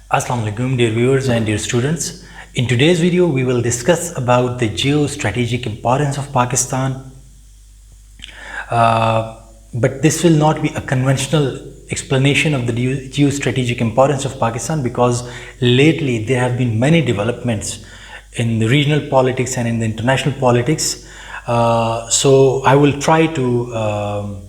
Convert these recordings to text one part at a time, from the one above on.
Assalamu alaikum, dear viewers and dear students. In today's video, we will discuss about the geostrategic importance of Pakistan. But this will not be a conventional explanation of the geostrategic importance of Pakistan, because lately there have been many developments in the regional politics and in the international politics. So I will try to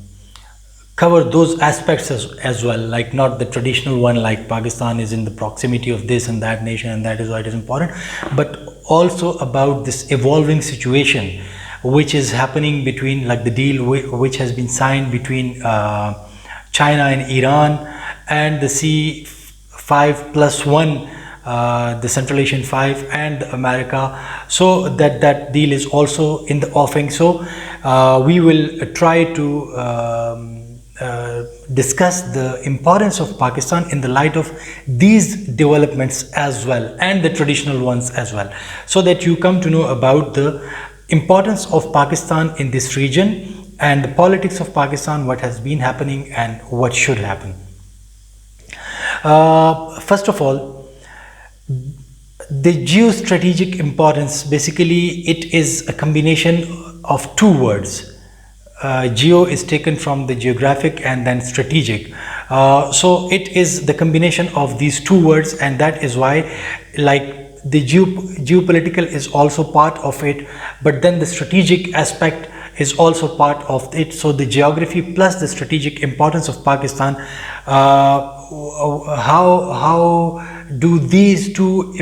cover those aspects as well, like not the traditional one like Pakistan is in the proximity of this and that nation and that is why it is important, but also about this evolving situation which is happening between, like the deal which has been signed between China and Iran and the C5+1, the Central Asian 5 and America. So that deal is also in the offing. So we will try to discuss the importance of Pakistan in the light of these developments as well, and the traditional ones as well, so that you come to know about the importance of Pakistan in this region and the politics of Pakistan, what has been happening and what should happen. First of all, the geostrategic importance, basically it is a combination of two words. Geo is taken from the geographic and then strategic, so it is the combination of these two words, and that is why, like, the geopolitical is also part of it, but then the strategic aspect is also part of it. So the geography plus the strategic importance of Pakistan, how do these two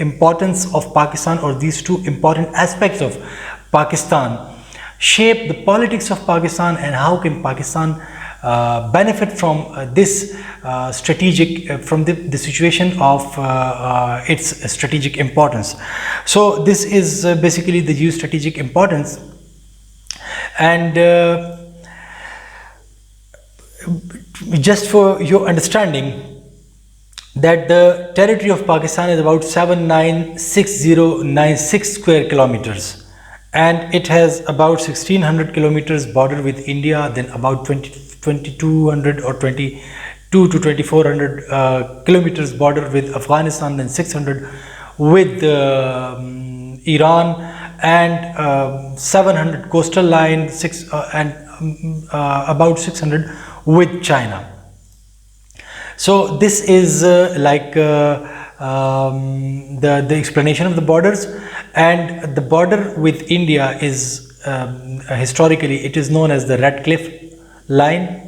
importance of Pakistan, or these two important aspects of Pakistan, shape the politics of Pakistan, and how can Pakistan benefit from this strategic, from the situation of its strategic importance. So this is basically the geostrategic importance. And just for your understanding, that the territory of Pakistan is about 796096 square kilometers, and it has about 1600 kilometers border with India, then about 2200 or 22 to 2400 kilometers border with Afghanistan, then 600 with Iran, and 700 coastal line, and about 600 with China. So this is like the explanation of the borders. And the border with India is historically it is known as the Red Cliff line.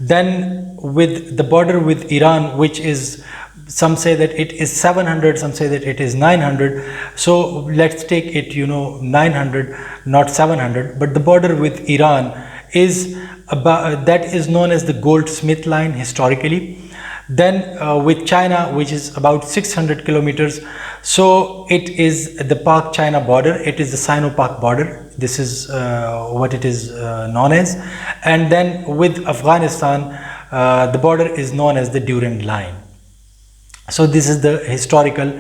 Then with the border with Iran, which is, some say that it is 700, some say that it is 900. So let's take it 900, not 700. But the border with Iran is about, that is known as the Goldsmith line historically. Then with China, which is about 600 kilometers, so it is the Pak-China border, it is the Sino-Pak border, this is what it is known as. And then with Afghanistan, the border is known as the Durand line. So this is the historical,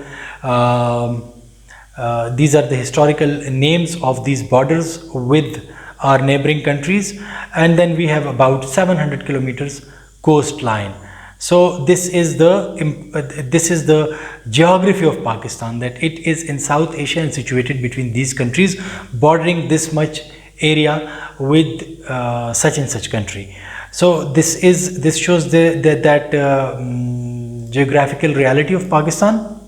these are the historical names of these borders with our neighboring countries. And then we have about 700 kilometers coastline. So this is the geography of Pakistan, that it is in South Asia and situated between these countries, bordering this much area with such and such country. So this shows that geographical reality of Pakistan.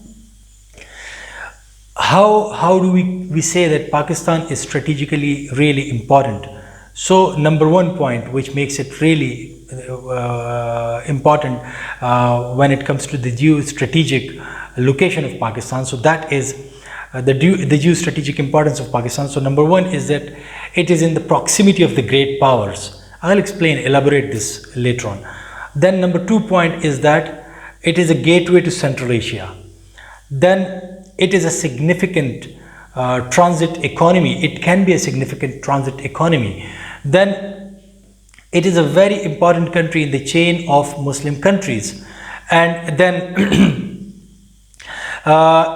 How do we say that Pakistan is strategically really important? So number one point which makes it really important when it comes to the geostrategic location of Pakistan, so that is the geostrategic importance of Pakistan. So number one is that it is in the proximity of the great powers. I'll elaborate this later on. Then number 2 point is that it is a gateway to Central Asia. Then it is a significant transit economy. It can be a significant transit economy. Then it is a very important country in the chain of Muslim countries. And then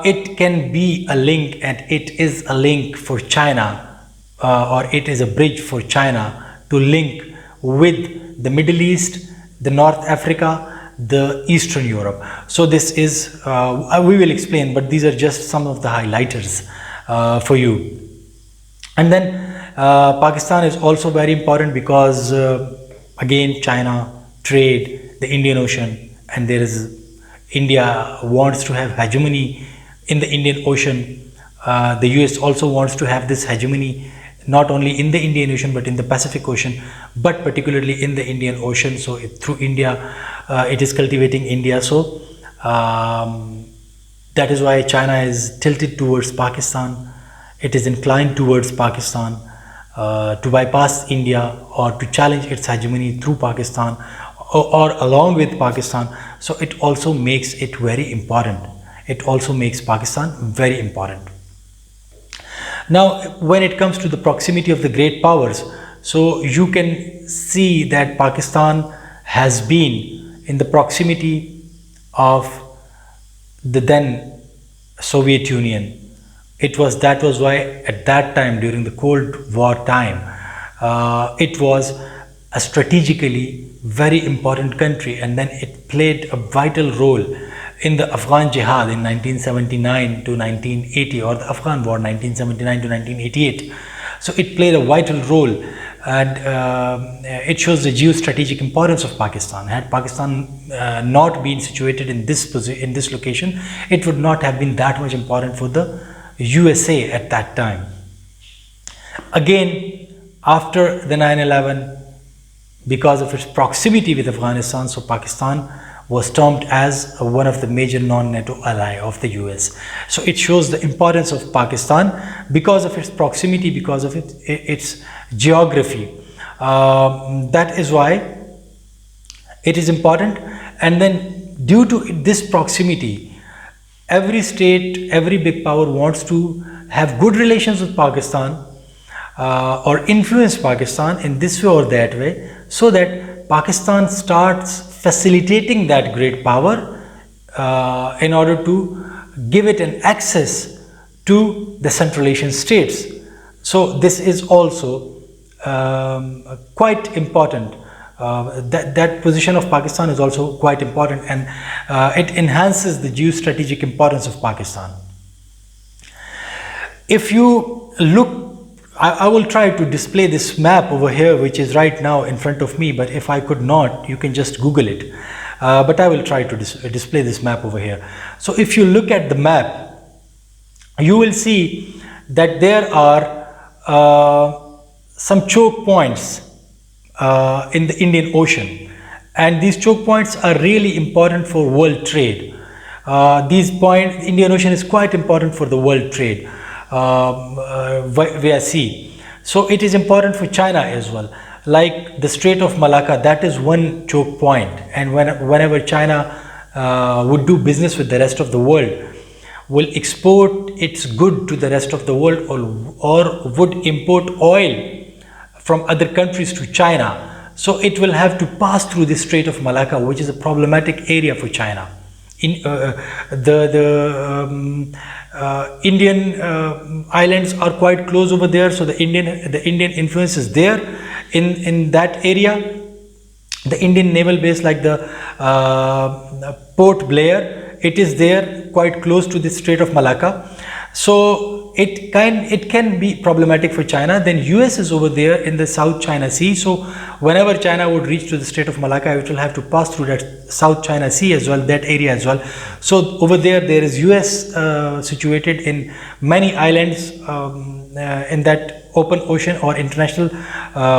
it can be a link, and it is a link for China, or it is a bridge for China to link with the Middle East, the North Africa, the Eastern Europe. So this is, we will explain, but these are just some of the highlighters for you. And then Pakistan is also very important because again, China, trade, the Indian Ocean, and there is India wants to have hegemony in the Indian Ocean. The US also wants to have this hegemony not only in the Indian Ocean but in the Pacific Ocean, but particularly in the Indian Ocean. So through India, it is cultivating India. So that is why China is tilted towards Pakistan. It is inclined towards Pakistan to bypass India or to challenge its hegemony through Pakistan or along with Pakistan. So it also makes it very important. It also makes Pakistan very important. Now, when it comes to the proximity of the great powers, so you can see that Pakistan has been in the proximity of the then Soviet Union. That was why at that time, during the Cold War time, it was a strategically very important country, and then it played a vital role in the Afghan Jihad in 1979 to 1980, or the Afghan War 1979 to 1988. So it played a vital role, and it shows the geostrategic importance of Pakistan. Had Pakistan not been situated in this location, it would not have been that much important for the USA at that time. Again, after the 9/11, because of its proximity with Afghanistan, so Pakistan was termed as one of the major non-NATO ally of the US. So it shows the importance of Pakistan because of its proximity, because of its geography. That is why it is important. And then due to this proximity, every state, every big power wants to have good relations with Pakistan or influence Pakistan in this way or that way, so that Pakistan starts facilitating that great power in order to give it an access to the Central Asian states. So this is also quite important. That position of Pakistan is also quite important, and it enhances the geostrategic importance of Pakistan. If you look, I will try to display this map over here, which is right now in front of me, but if I could not, you can just Google it. But I will try to display this map over here. So if you look at the map, you will see that there are some choke points in the Indian Ocean, and these choke points are really important for world trade. Indian Ocean is quite important for the world trade via sea. So it is important for China as well. Like the Strait of Malacca, that is one choke point, and whenever China would do business with the rest of the world, will export its good to the rest of the world, or would import oil from other countries to China, so it will have to pass through the Strait of Malacca, which is a problematic area for China. Indian islands are quite close over there, so the Indian influence is there in that area. The Indian naval base, like the Port Blair, it is there quite close to the Strait of Malacca. So it can be problematic for China. Then US is over there in the South China Sea. So whenever China would reach to the Strait of Malacca, it will have to pass through that South China Sea as well, that area as well. So over there is US situated in many islands in that open ocean or international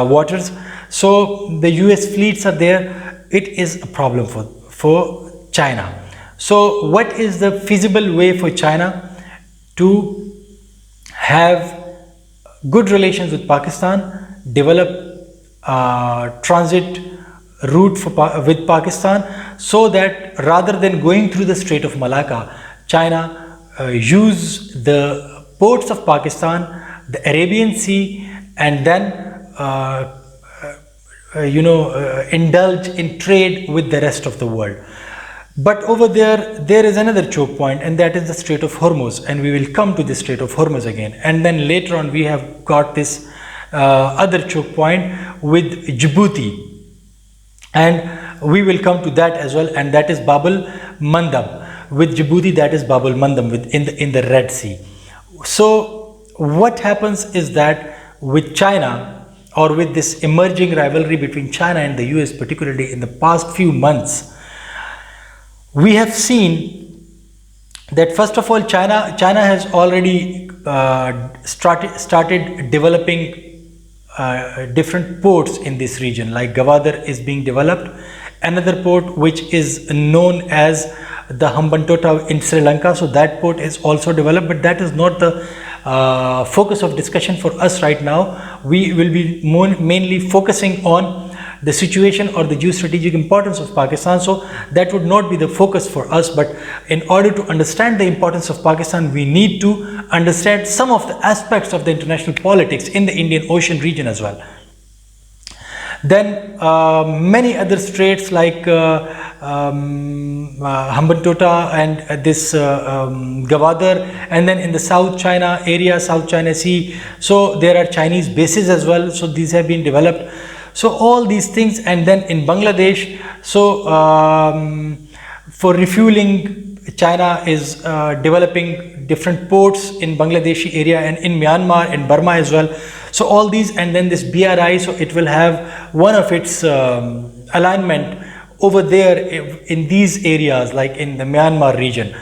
waters. So the US fleets are there. It is a problem for China. So what is the feasible way for China to have good relations with Pakistan, develop transit route with Pakistan, so that rather than going through the Strait of Malacca, China use the ports of Pakistan, the Arabian Sea, and then indulge in trade with the rest of the world. But over there is another choke point, and that is the Strait of Hormuz, and we will come to the Strait of Hormuz again. And then later on we have got this other choke point with Djibouti. And we will come to that as well, and that is Bab al-Mandab. With Djibouti, that is Bab al-Mandab in the Red Sea. So what happens is that with China, or with this emerging rivalry between China and the US, particularly in the past few months, we have seen that first of all, China has already started developing different ports in this region. Like Gwadar is being developed. Another port which is known as the Hambantota in Sri Lanka, so that port is also developed, but that is not the focus of discussion for us right now. We will be mainly focusing on the situation or the geostrategic importance of Pakistan, so that would not be the focus for us. But in order to understand the importance of Pakistan, we need to understand some of the aspects of the international politics in the Indian Ocean region as well. Then many other straits like Hambantota and this Gwadar, and then in the South China area, South China Sea, so there are Chinese bases as well, so these have been developed. So all these things, and then in Bangladesh, so for refueling, China is developing different ports in Bangladeshi area and in Myanmar and Burma as well. So all these, and then this BRI, so it will have one of its alignment over there in these areas, like in the Myanmar region.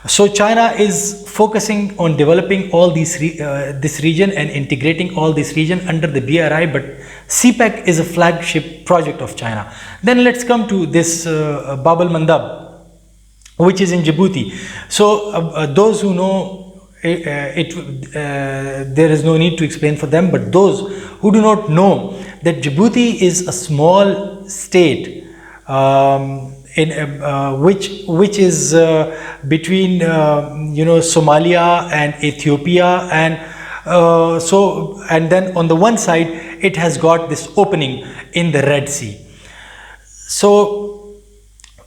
So China is focusing on developing all these this region and integrating all this region under the BRI, but CPEC is a flagship project of China. Then let's come to this Bab al-Mandab, which is in Djibouti. So those who know there is no need to explain for them, but those who do not know that Djibouti is a small state which is between Somalia and Ethiopia, and and then on the one side it has got this opening in the Red Sea. So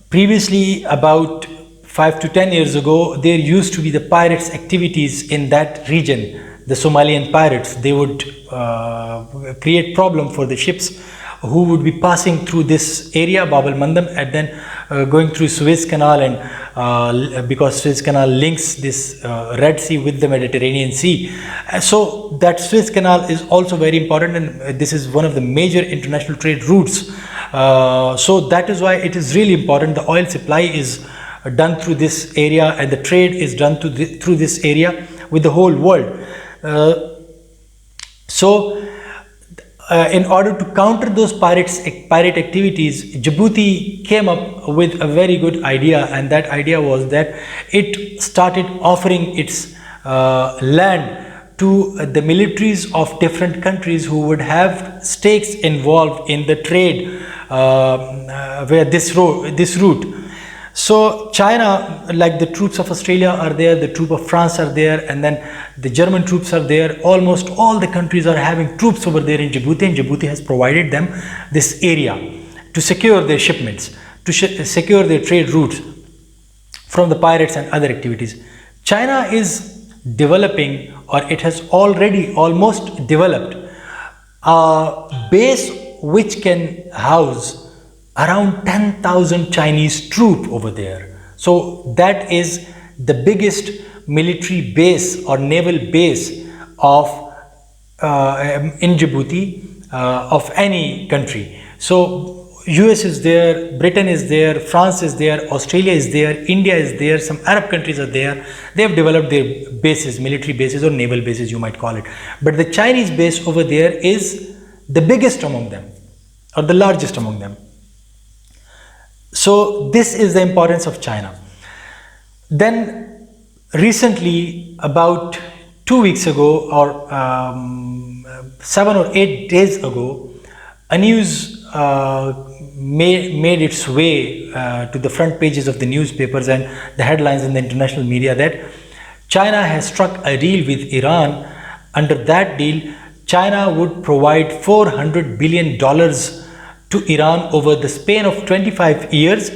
previously, about 5 to 10 years ago, there used to be the pirates activities in that region. The Somalian pirates, they would create problem for the ships who would be passing through this area, Bab al-Mandab, and then going through Suez Canal, and because Suez Canal links this Red Sea with the Mediterranean Sea. So that Suez Canal is also very important, and this is one of the major international trade routes. So that is why it is really important. The oil supply is done through this area, and the trade is done through this area with the whole world. In order to counter those pirate activities, Djibouti came up with a very good idea, and that idea was that it started offering its land to the militaries of different countries who would have stakes involved in the trade where this route. So China, like the troops of Australia are there, the troops of France are there, and then the German troops are there. Almost all the countries are having troops over there in Djibouti, and Djibouti has provided them this area to secure their shipments, to secure their trade routes from the pirates and other activities. China is developing, or it has already almost developed, a base which can house around 10,000 Chinese troops over there. So that is the biggest military base or naval base of in Djibouti of any country. So US is there, Britain is there, France is there, Australia is there, India is there, some Arab countries are there. They have developed their bases, military bases or naval bases, you might call it. But the Chinese base over there is the biggest among them, or the largest among them. So this is the importance of China. Then recently, about 2 weeks ago, or 7 or 8 days ago, a news made its way to the front pages of the newspapers and the headlines in the international media that China has struck a deal with Iran. Under that deal, China would provide $400 billion to Iran over the span of 25 years,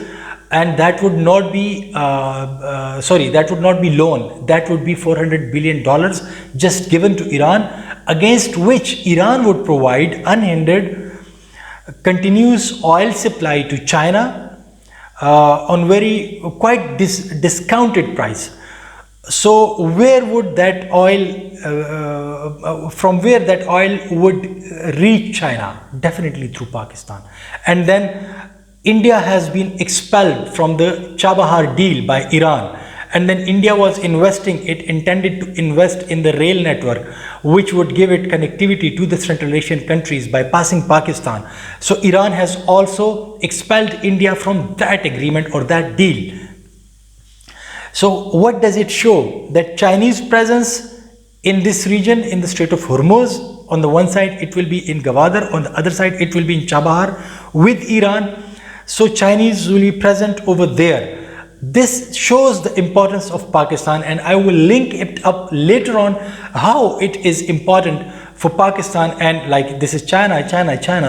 and that would not be that would not be loan, that would be $400 billion just given to Iran, against which Iran would provide unhindered continuous oil supply to China on very quite discounted price. So where would that oil, from where that oil would reach China? Definitely through Pakistan. And then India has been expelled from the Chabahar deal by Iran. And then India was investing, it intended to invest in the rail network, which would give it connectivity to the Central Asian countries by passing Pakistan. So Iran has also expelled India from that agreement or that deal. So what does it show? That Chinese presence in this region, in the Strait of Hormuz, on the one side it will be in Gwadar, on the other side it will be in Chabahar with Iran. So Chinese will be present over there. This shows the importance of Pakistan, and I will link it up later on how it is important for Pakistan. And like this is China,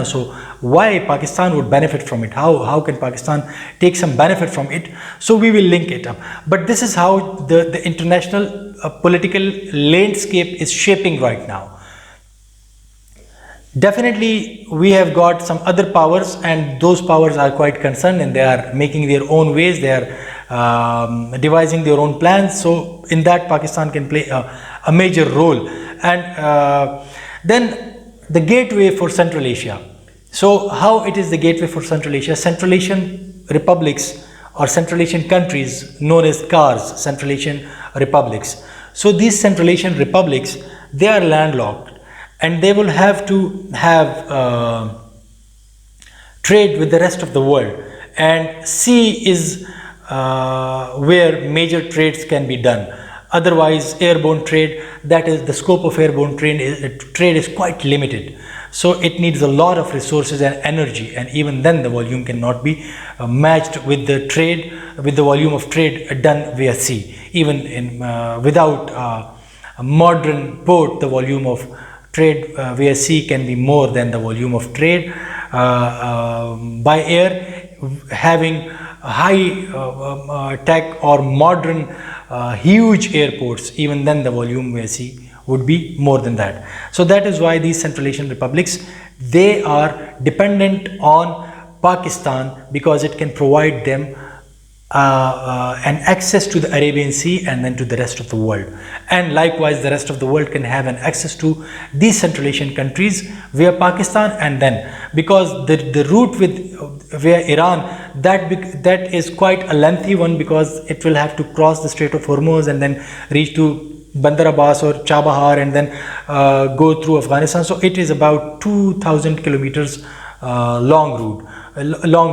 so why Pakistan would benefit from it? How can Pakistan take some benefit from it? So we will link it up. But this is how the international political landscape is shaping right now. Definitely we have got some other powers, and those powers are quite concerned, and they are making their own ways, they are devising their own plans. So in that Pakistan can play a major role. And then the gateway for Central Asia. So how it is the gateway for Central Asia? Central Asian republics or Central Asian countries known as CARs, Central Asian republics. So these Central Asian republics, they are landlocked, and they will have to have trade with the rest of the world, and sea is where major trades can be done. Otherwise airborne trade, that is the scope of airborne trade is quite limited. So it needs a lot of resources and energy, and even then the volume cannot be matched with the trade, with the volume of trade done via sea. Even in without a modern port, the volume of trade via sea can be more than the volume of trade by air. Having high tech or modern huge airports, even then the volume via sea would be more than that. So that is why these Central Asian republics, they are dependent on Pakistan, because it can provide them an access to the Arabian Sea and then to the rest of the world. And likewise the rest of the world can have an access to these Central Asian countries via Pakistan. And then because the route with via Iran, that is quite a lengthy one, because it will have to cross the Strait of Hormuz and then reach to Bandar Abbas or Chabahar and then go through Afghanistan. So it is about 2,000 kilometers long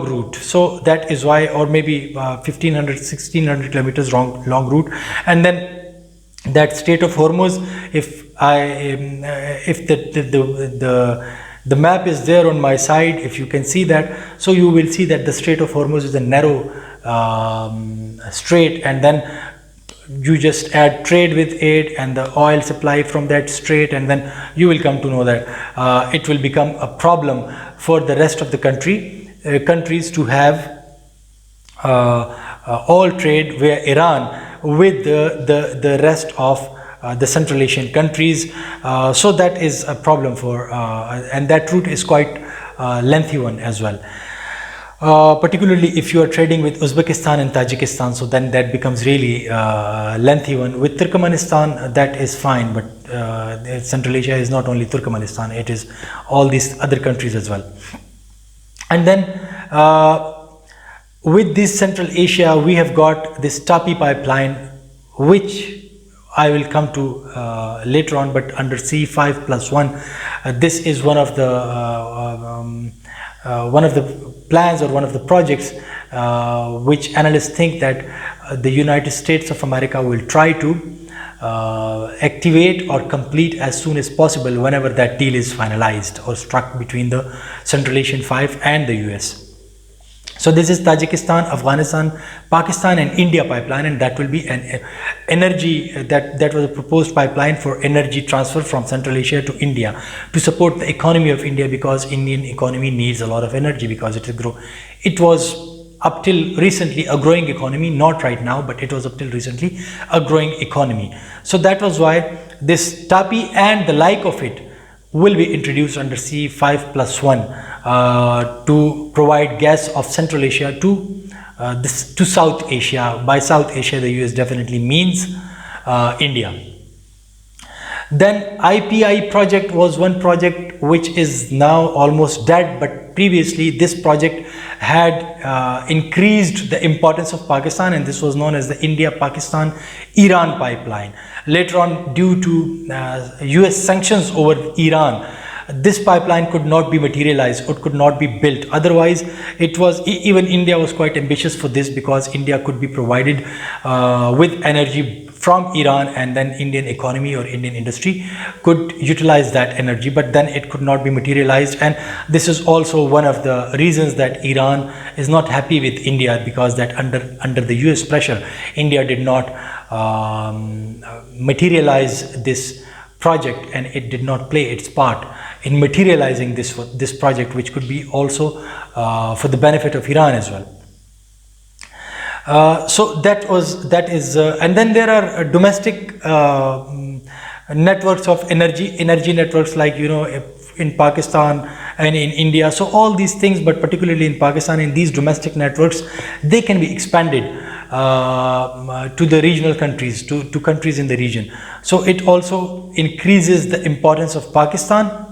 route. So that is why, or maybe 1,500-1,600 kilometers long route. And then that Strait of Hormuz, if the map is there on my side, if you can see that, so you will see that the Strait of Hormuz is a narrow strait, and then you just add trade with it and the oil supply from that strait, and then you will come to know that it will become a problem for the rest of the countries to have all trade via Iran with the rest of the Central Asian countries. So that is a problem for, and that route is quite lengthy one as well. Particularly if you are trading with Uzbekistan and Tajikistan, so then that becomes really lengthy one. With Turkmenistan, that is fine, but Central Asia is not only Turkmenistan, it is all these other countries as well. And then with this Central Asia, we have got this Tapi pipeline, which I will come to later on, but under C5+1, this is one of the plans or one of the projects which analysts think that the United States of America will try to activate or complete as soon as possible whenever that deal is finalized or struck between the Central Asian Five and the US. So this is Tajikistan, Afghanistan, Pakistan and India pipeline, and that will be an energy, that was a proposed pipeline for energy transfer from Central Asia to India to support the economy of India, because Indian economy needs a lot of energy, because it was up till recently a growing economy, not right now, but it was up till recently a growing economy. So that was why this TAPI and the like of it will be introduced under C5+1 to provide gas of Central Asia to South Asia. By South Asia, the US definitely means India. Then IPI project was one project which is now almost dead, but previously this project had increased the importance of Pakistan, and this was known as the India-Pakistan-Iran pipeline. Later on, due to US sanctions over Iran, this pipeline could not be materialized or could not be built. Otherwise, it was, even India was quite ambitious for this, because India could be provided with energy from Iran, and then Indian economy or Indian industry could utilize that energy, but then it could not be materialized. And this is also one of the reasons that Iran is not happy with India, because that under the US pressure, India did not materialize this project, and it did not play its part in materializing this project, which could be also for the benefit of Iran as well. So that is, and then there are domestic networks of energy networks, like, you know, in Pakistan and in India. So all these things, but particularly in Pakistan, in these domestic networks, they can be expanded to the regional countries, to countries in the region. So it also increases the importance of Pakistan.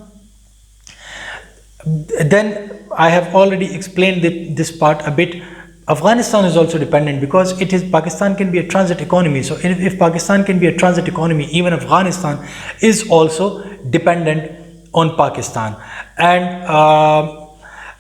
Then I have already explained this part a bit. Afghanistan is also dependent, because Pakistan can be a transit economy. So if Pakistan can be a transit economy, even Afghanistan is also dependent on Pakistan. And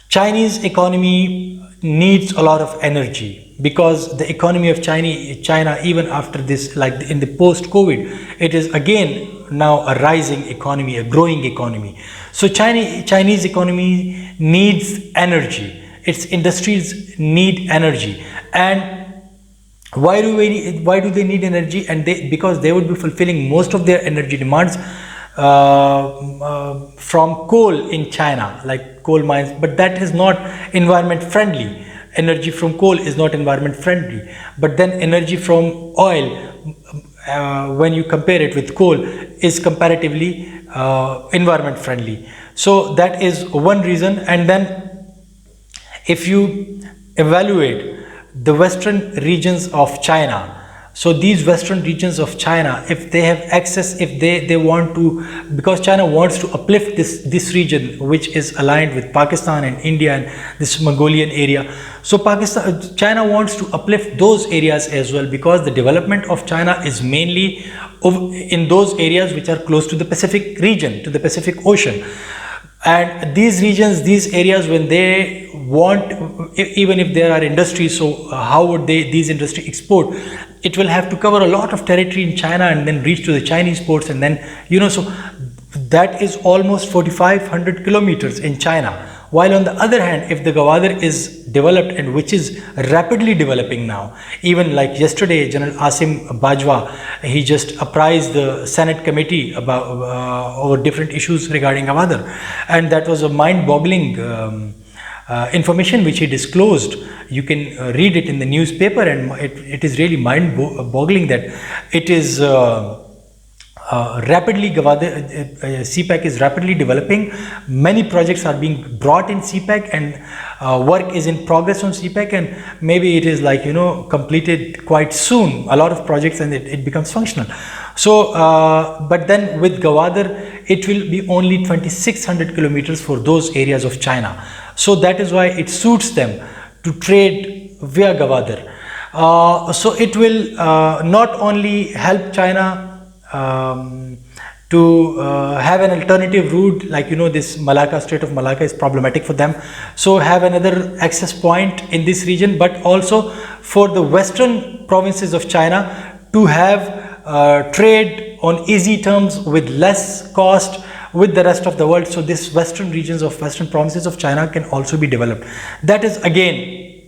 Chinese economy needs a lot of energy, because the economy of China, even after this, like in the post-COVID, it is again now a rising economy, a growing economy. So Chinese economy needs energy. Its industries need energy. And why do they need energy? And because they would be fulfilling most of their energy demands from coal in China, like coal mines, but that is not environment friendly. Energy from coal is not environment friendly, but then energy from oil, when you compare it with coal, is comparatively environment friendly. So that is one reason. And then if you evaluate the western regions of China, so these western regions of China, if they have access, if they want to, because China wants to uplift this region, which is aligned with Pakistan and India and this Mongolian area. So China wants to uplift those areas as well, because the development of China is mainly in those areas which are close to the Pacific region, to the Pacific Ocean. And these regions, these areas, when they want, even if there are industries, so how would these industries export? It will have to cover a lot of territory in China and then reach to the Chinese ports, and then, you know, so that is almost 4,500 kilometers in China. While on the other hand, if the Gwadar is developed, and which is rapidly developing now, even like yesterday, General Asim Bajwa, he just apprised the Senate committee about over different issues regarding Gwadar, and that was a mind-boggling information which he disclosed. You can read it in the newspaper, and it is really mind-boggling that it is rapidly, CPEC is rapidly developing. Many projects are being brought in CPEC, and work is in progress on CPEC, and maybe it is like, you know, completed quite soon, a lot of projects, and it becomes functional. So but then with Gwadar, it will be only 2,600 kilometers for those areas of China. So that is why it suits them to trade via Gwadar. So it will not only help China to have an alternative route, like, you know, this Strait of Malacca is problematic for them, so have another access point in this region, but also for the western provinces of China to have trade on easy terms with less cost with the rest of the world. So this western provinces of China can also be developed. That is again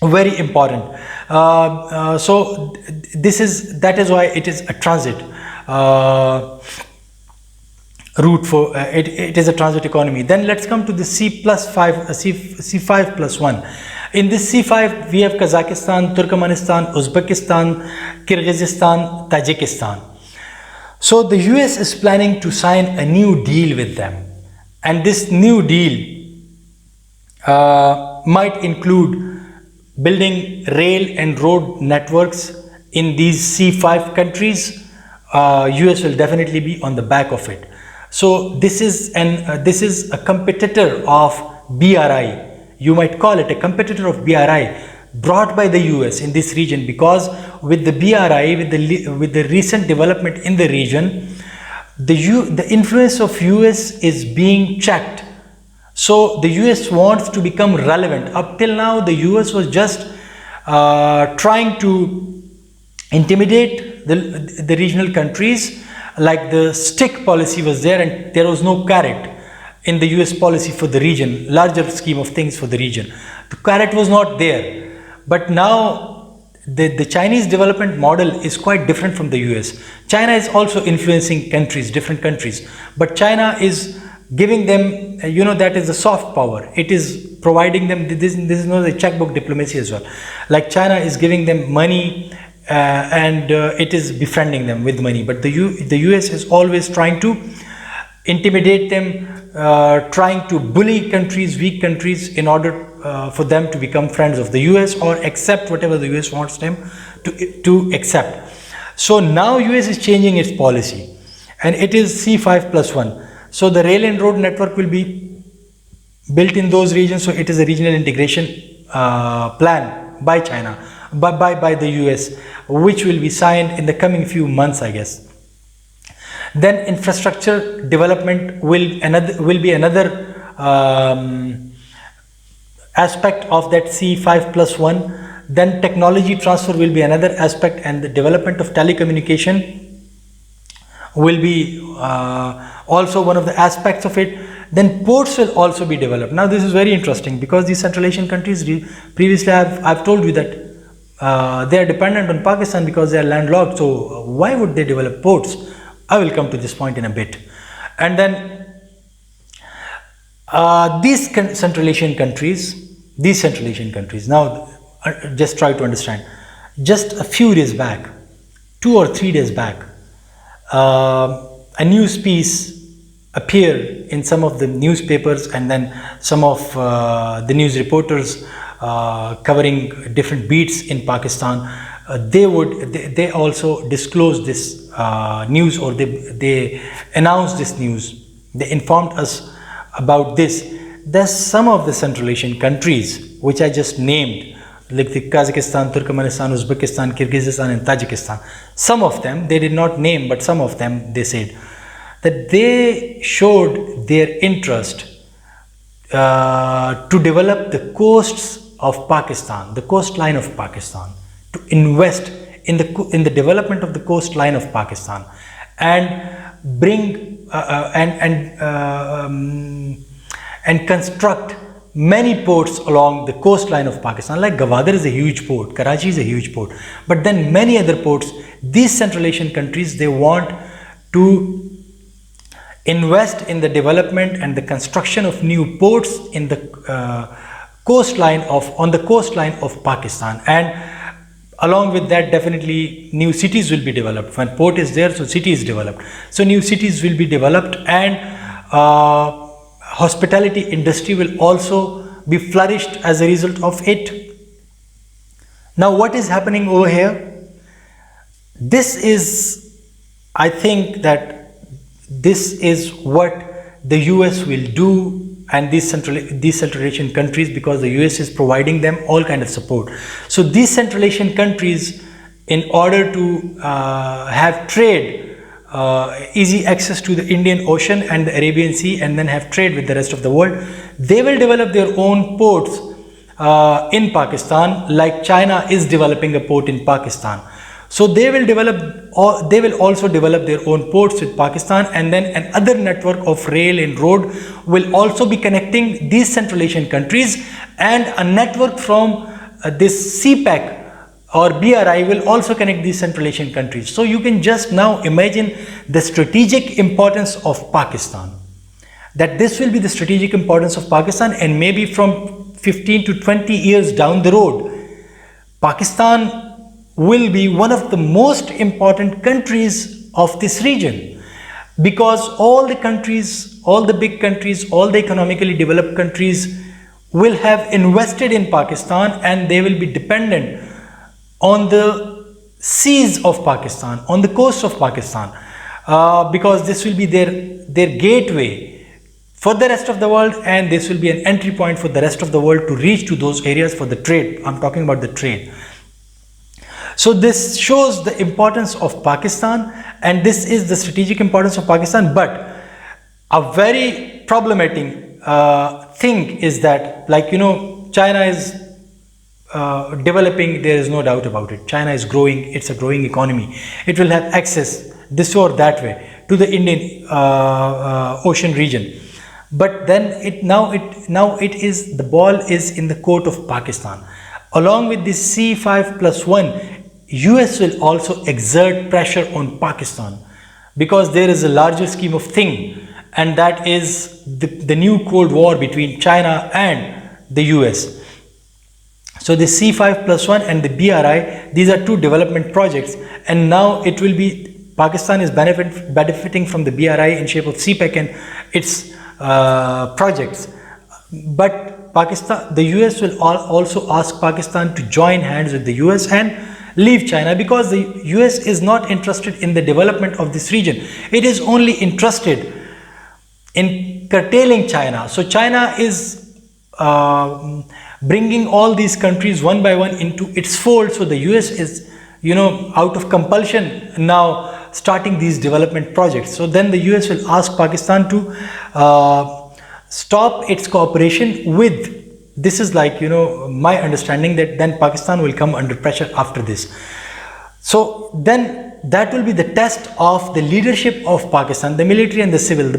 very important. So that is why it is a transit route for it is a transit economy. Then let's come to the C5 plus 1. In this C5, we have Kazakhstan, Turkmenistan, Uzbekistan, Kyrgyzstan, Tajikistan. So the US is planning to sign a new deal with them, and this new deal might include building rail and road networks in these C5 countries. US will definitely be on the back of it. So this is a competitor of BRI. You might call it a competitor of BRI brought by the US in this region, because with the BRI, with the recent development in the region, the influence of US is being checked. So the US wants to become relevant. Up till now, the US was just trying to intimidate the regional countries, like the stick policy was there and there was no carrot in the US policy for the region, larger scheme of things for the region. The carrot was not there. But now the Chinese development model is quite different from the US. China is also influencing countries, different countries, but China is giving them, that is the soft power. It is providing them, this is not the checkbook diplomacy as well. Like China is giving them money and it is befriending them with money. But the US is always trying to intimidate them, trying to bully countries, weak countries, in order for them to become friends of the US or accept whatever the US wants them to accept. So now US is changing its policy and it is C5+1. So the rail and road network will be built in those regions. So it is a regional integration plan by China, by the US, which will be signed in the coming few months, I guess. Then infrastructure development will be another aspect of that C5+1. Then technology transfer will be another aspect, and the development of telecommunication will be also one of the aspects of it. Then ports will also be developed. Now this is very interesting, because these Central Asian countries, previously I've told you that they are dependent on Pakistan because they are landlocked. So why would they develop ports? I will come to this point in a bit. And then these Central Asian countries, now just try to understand. Just a few days back, 2 or 3 days back, a news piece appeared in some of the newspapers, and then some of the news reporters covering different beats in Pakistan, they also disclosed this news, or they announced this news. They informed us about this. There's some of the Central Asian countries which I just named, like the Kazakhstan, Turkmenistan, Uzbekistan, Kyrgyzstan and Tajikistan. Some of them they did not name, but some of them they said that they showed their interest to develop the coasts of Pakistan, the coastline of Pakistan, to invest in the development of the coastline of Pakistan, and bring and construct many ports along the coastline of Pakistan. Like Gwadar is a huge port, Karachi is a huge port, but then many other ports. These Central Asian countries, they want to invest in the development and the construction of new ports in the on the coastline of Pakistan, and along with that, definitely new cities will be developed. When port is there, so city is developed. So new cities will be developed, and hospitality industry will also be flourished as a result of it. Now, what is happening over here? This is, I think that this is what the US will do, and these Central Asian countries, because the US is providing them all kind of support. So these Central Asian countries, in order to have trade, easy access to the Indian Ocean and the Arabian Sea, and then have trade with the rest of the world, they will develop their own ports in Pakistan, like China is developing a port in Pakistan. So they will also develop their own ports with Pakistan, and then another network of rail and road will also be connecting these Central Asian countries, and a network from this CPEC or BRI will also connect these Central Asian countries. So you can just now imagine the strategic importance of Pakistan, that this will be the strategic importance of Pakistan, and maybe from 15 to 20 years down the road, Pakistan will be one of the most important countries of this region, because all the countries, all the big countries, all the economically developed countries will have invested in Pakistan, and they will be dependent on the seas of Pakistan, on the coast of Pakistan, because this will be their gateway for the rest of the world, and this will be an entry point for the rest of the world to reach to those areas for the trade. I'm talking about the trade. So this shows the importance of Pakistan, and this is the strategic importance of Pakistan. But a very problematic thing is that, like, China is developing, there is no doubt about it. China is growing, it's a growing economy. It will have access this or that way to the Indian Ocean region. But then the ball is in the court of Pakistan. Along with this C5+1, US will also exert pressure on Pakistan, because there is a larger scheme of thing, and that is the new Cold War between China and the US. So the C5+1 and the BRI, these are two development projects, and now it will be Pakistan is benefiting from the BRI in shape of CPEC and its projects. But the US will also ask Pakistan to join hands with the US and leave China, because the US is not interested in the development of this region. It is only interested in curtailing China. So China is bringing all these countries one by one into its fold. So the US is, out of compulsion now starting these development projects. So then the US will ask Pakistan to stop its cooperation with. This is like, my understanding, that then Pakistan will come under pressure after this. So then that will be the test of the leadership of Pakistan, the military and the civil,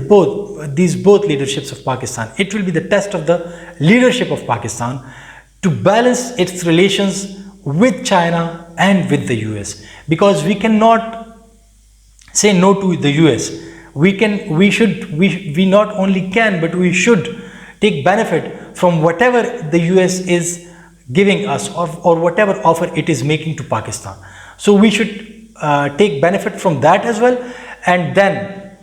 these both leaderships of Pakistan. It will be the test of the leadership of Pakistan to balance its relations with China and with the US, because we cannot say no to the US. We not only can, but we should take benefit from whatever the US is giving us, or whatever offer it is making to Pakistan. So we should take benefit from that as well. And then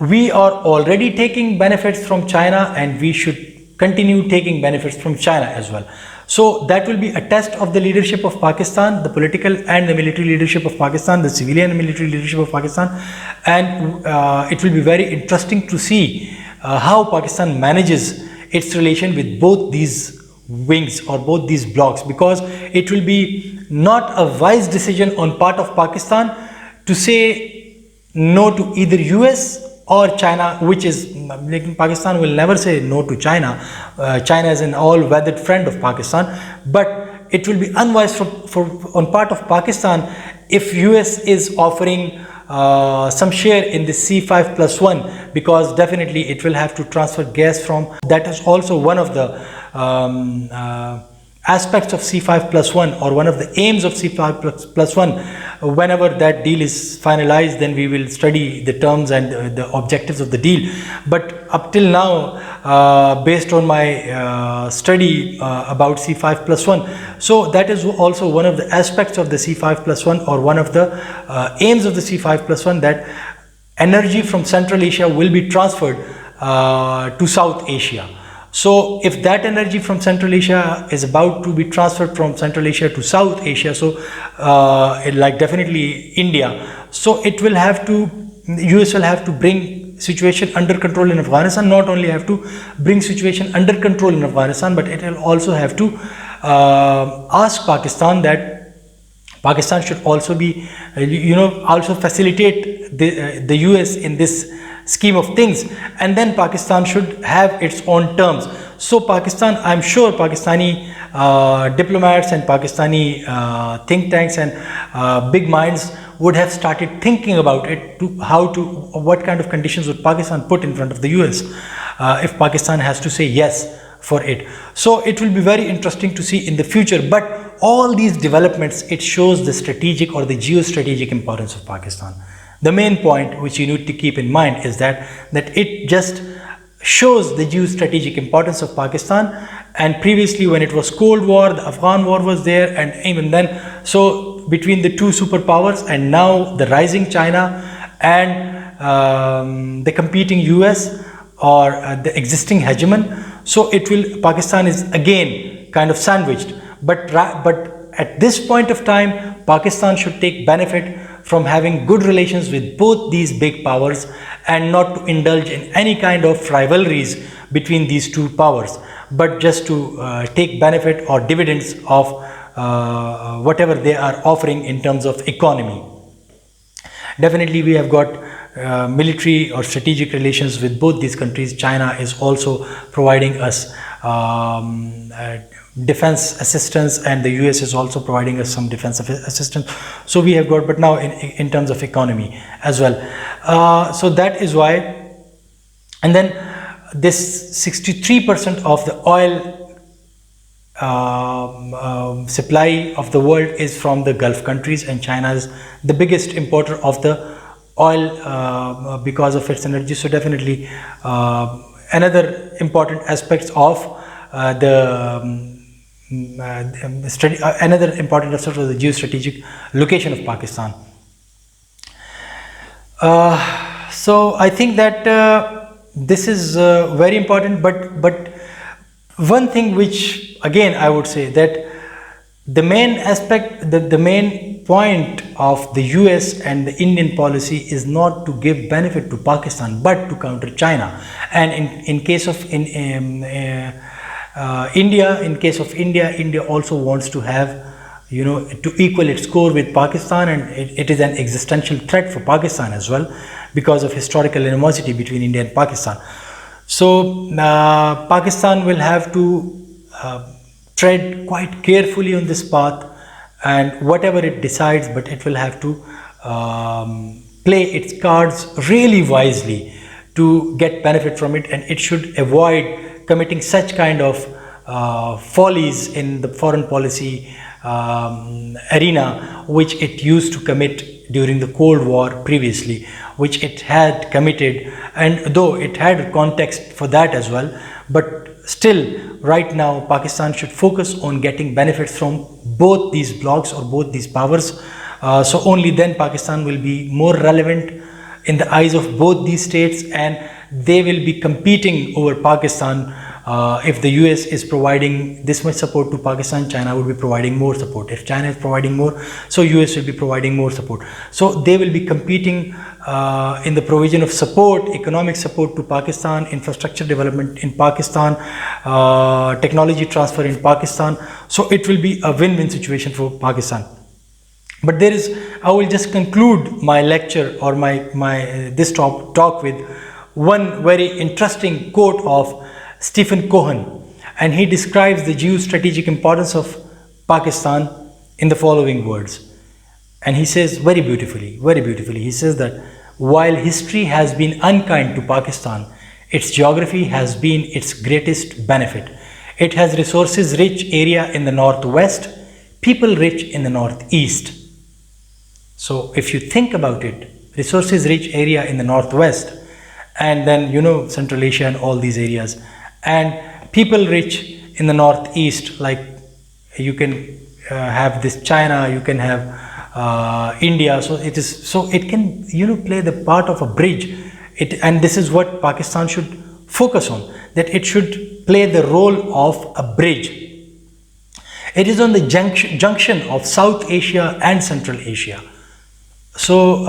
we are already taking benefits from China, and we should continue taking benefits from China as well. So that will be a test of the leadership of Pakistan, the political and the military leadership of Pakistan, the civilian and military leadership of Pakistan. And it will be very interesting to see how Pakistan manages its relation with both these wings, or both these blocks, because it will be not a wise decision on part of Pakistan to say no to either US or China, which is, Pakistan will never say no to China. China is an all-weathered friend of Pakistan, but it will be unwise on part of Pakistan if US is offering some share in the C5+1, because definitely it will have to transfer gas from. That is also one of the aspects of C5+1, or one of the aims of C5+1. Whenever that deal is finalized, then we will study the terms and the objectives of the deal. But up till now, based on my study about C5+1, so that is also one of the aspects of the C5+1, or one of the aims of the C5+1, that energy from Central Asia will be transferred to South Asia. So if that energy from Central Asia is about to be transferred from Central Asia to South Asia, so like definitely India, so it will have to, US will have to bring situation under control in Afghanistan. Not only have to bring situation under control in Afghanistan, but it will also have to ask Pakistan that Pakistan should also be, also facilitate the US in this scheme of things, and then Pakistan should have its own terms. So Pakistan, I'm sure Pakistani diplomats and Pakistani think tanks and big minds would have started thinking about it, what kind of conditions would Pakistan put in front of the US if Pakistan has to say yes for it. So it will be very interesting to see in the future. But all these developments, it shows the strategic or the geostrategic importance of Pakistan. The main point which you need to keep in mind is that it just shows the geostrategic importance of Pakistan. And previously, when it was Cold War, the Afghan War was there, and even then, so between the two superpowers, and now the rising China and the competing US, or the existing hegemon. So Pakistan is again kind of sandwiched. But at this point of time, Pakistan should take benefit from having good relations with both these big powers and not to indulge in any kind of rivalries between these two powers, but just to take benefit or dividends of whatever they are offering in terms of economy. Definitely we have got military or strategic relations with both these countries. China is also providing us defense assistance, and the US is also providing us some defense assistance. So we have got, but now in terms of economy as well. So that is why, and then this 63% of the oil supply of the world is from the Gulf countries, and China is the biggest importer of the oil because of its energy. So definitely another important aspects of another important aspect of the geostrategic location of Pakistan. So I think that this is very important, but one thing which again I would say that the main aspect, the main point of the US and the Indian policy is not to give benefit to Pakistan but to counter China. And in case of India, India also wants to have, to equal its score with Pakistan, and it is an existential threat for Pakistan as well because of historical animosity between India and Pakistan. So Pakistan will have to tread quite carefully on this path, and whatever it decides, but it will have to play its cards really wisely to get benefit from it, and it should avoid committing such kind of follies in the foreign policy arena which it used to commit during the Cold War previously, which it had committed, and though it had context for that as well, but still right now Pakistan should focus on getting benefits from both these blocs or both these powers. So only then Pakistan will be more relevant in the eyes of both these states, and they will be competing over Pakistan. If the US is providing this much support to Pakistan, China will be providing more support. If China is providing more, so US will be providing more support. So they will be competing in the provision of support, economic support to Pakistan, infrastructure development in Pakistan, technology transfer in Pakistan. So it will be a win-win situation for Pakistan. But I will just conclude my lecture or this talk with one very interesting quote of Stephen Cohen, and he describes the geostrategic importance of Pakistan in the following words. And he says very beautifully, he says that while history has been unkind to Pakistan, its geography has been its greatest benefit. It has resources rich area in the northwest, people rich in the northeast. So if you think about it, resources rich area in the northwest, and then Central Asia and all these areas, and people rich in the northeast, like you can have this China, you can have India. So it can play the part of a bridge. And this is what Pakistan should focus on, that it should play the role of a bridge. It is on the junction of South Asia and Central Asia. So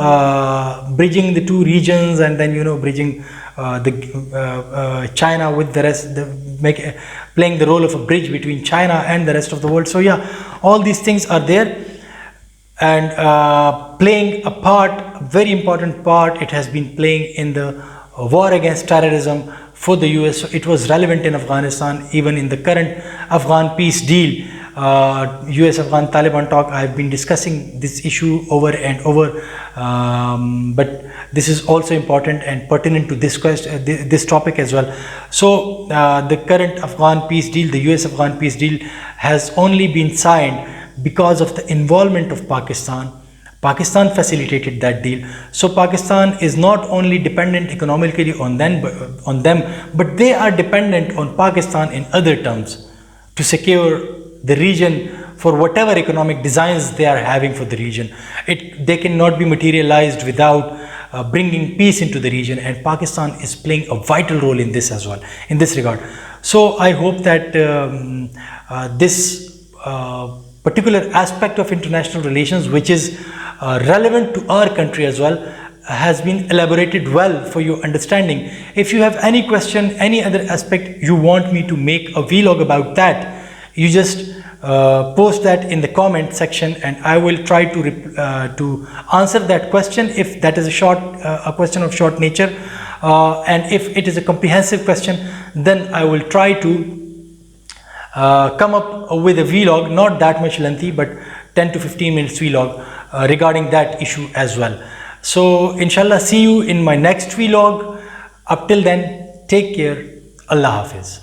bridging the two regions, and then bridging China with the rest, playing the role of a bridge between China and the rest of the world. So yeah, all these things are there, and playing a part, a very important part it has been playing in the war against terrorism for the US. So it was relevant in Afghanistan, even in the current Afghan peace deal. US-Afghan Taliban talk, I have been discussing this issue over and over, but this is also important and pertinent to this topic as well. So the current Afghan peace deal, the US-Afghan peace deal, has only been signed because of the involvement of Pakistan. Pakistan facilitated that deal. So Pakistan is not only dependent economically on them, but they are dependent on Pakistan in other terms to secure the region for whatever economic designs they are having for the region. They cannot be materialized without bringing peace into the region, and Pakistan is playing a vital role in this as well, in this regard. So I hope that this particular aspect of international relations, which is relevant to our country as well, has been elaborated well for your understanding. If you have any question, any other aspect you want me to make a vlog about that, you just post that in the comment section, and I will try to answer that question if that is a question of short nature, and if it is a comprehensive question, then I will try to come up with a vlog, not that much lengthy, but 10 to 15 minutes vlog regarding that issue as well. So inshallah, see you in my next vlog. Up till then, take care. Allah Hafiz.